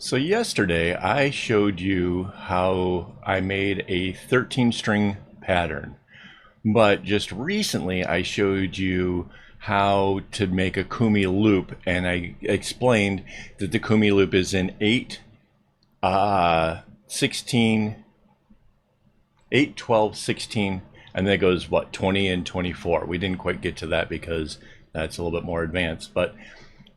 So yesterday I showed you how I made a 13 string pattern, but just recently I showed you how to make a Kumi loop, and I explained that the Kumi loop is in 8, 16, 8, 12, 16, and then it goes what, 20 and 24. We didn't quite get to that because that's a little bit more advanced, but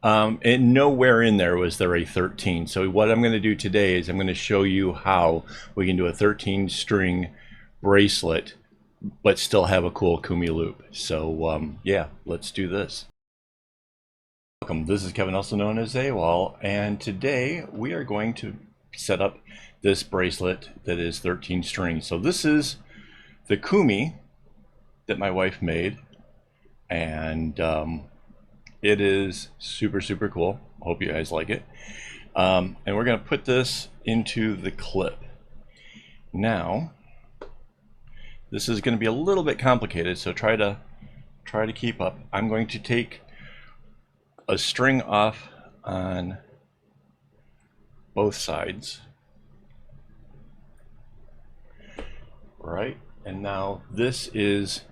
and nowhere in there was there a 13. So what I'm going to do today is I'm going to show you how we can do a 13 string bracelet but still have a cool Kumi loop. So yeah, let's do this. Welcome, this is Kevin, also known as AKAAWOL, and today we are going to set up this bracelet that is 13 strings. So this is the Kumi that my wife made, and it is super cool. Hope you guys like it. And we're going to put this into the clip. Now, this is going to be a little bit complicated, so try to keep up. I'm going to take a string off on both sides. Right? And now this is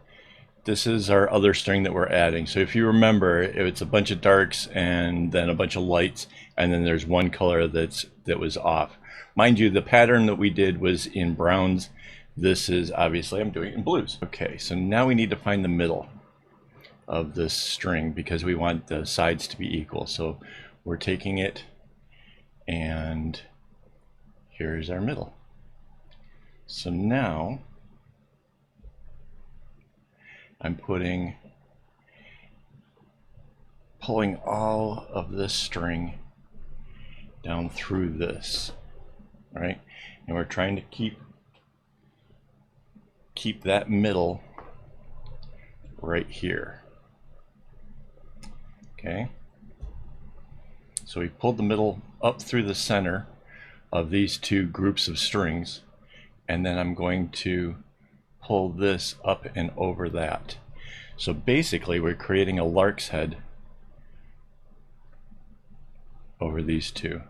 our other string that we're adding. So if you remember, it's a bunch of darks and then a bunch of lights, and then there's one color that was off. Mind you, the pattern that we did was in browns. This is obviously, I'm doing it in blues. Okay, so now we need to find the middle of this string because we want the sides to be equal. So we're taking it, and here's our middle. So now I'm pulling all of this string down through this, right? And we're trying to keep that middle right here. Okay. So we pulled the middle up through the center of these two groups of strings, and then I'm going to pull this up and over that. So basically we're creating a lark's head over these two,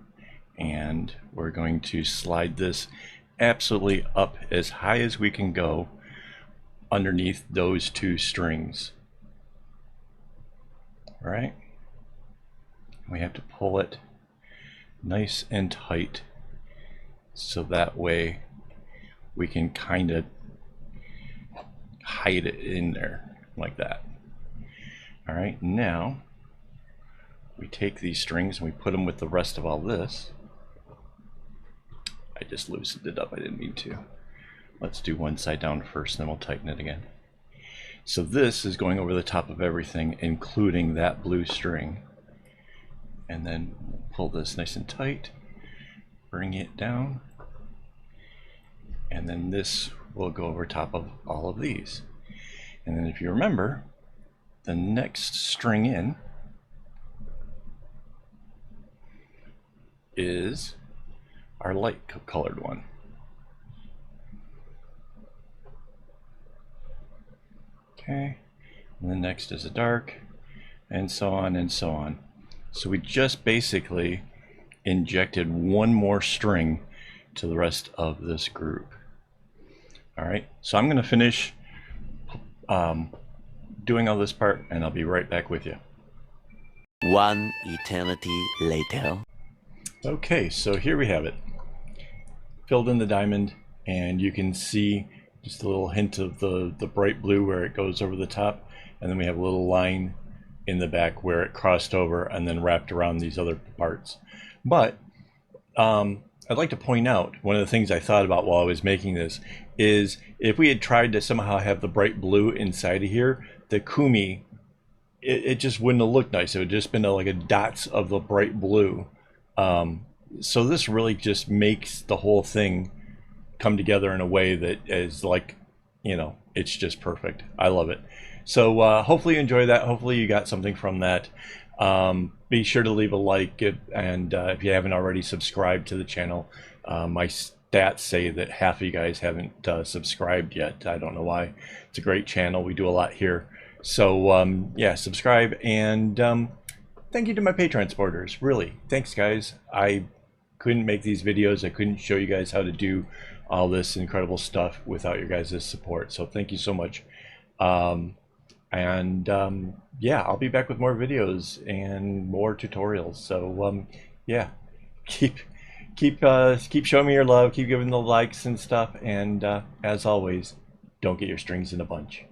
and we're going to slide this absolutely up as high as we can go underneath those two strings. All right, we have to pull it nice and tight so that way we can kind of hide it in there like that. All right, now we take these strings and we put them with the rest of all this. I just loosened it up, I didn't mean to. Let's do one side down first, then we'll tighten it again. So this is going over the top of everything, including that blue string. And then pull this nice and tight, bring it down, and then this will go over top of all of these. And then if you remember, the next string in is our light colored one. Okay, and the next is a dark, and so on and so on. So we just basically injected one more string to the rest of this group. All right, so I'm going to finish doing all this part, and I'll be right back with you. One eternity later. Okay, so here we have it. Filled in the diamond, and you can see just a little hint of the bright blue where it goes over the top, and then we have a little line in the back where it crossed over and then wrapped around these other parts. But I'd like to point out one of the things I thought about while I was making this is if we had tried to somehow have the bright blue inside of here, the Kumi, it just wouldn't have looked nice. It would just been like a dots of the bright blue. So this really just makes the whole thing come together in a way that is like, you know, it's just perfect. I love it. So hopefully you enjoy that. Hopefully you got something from that. Be sure to leave a like, and if you haven't already subscribed to the channel. My stats say that half of you guys haven't subscribed yet. I don't know why. It's a great channel. We do a lot here. So yeah, subscribe, and thank you to my Patreon supporters. Really, thanks guys. I couldn't make these videos. I couldn't show you guys how to do all this incredible stuff without your guys' support. So thank you so much. Um, yeah, I'll be back with more videos and more tutorials. So yeah, keep keep showing me your love, keep giving the likes and stuff, and as always, don't get your strings in a bunch.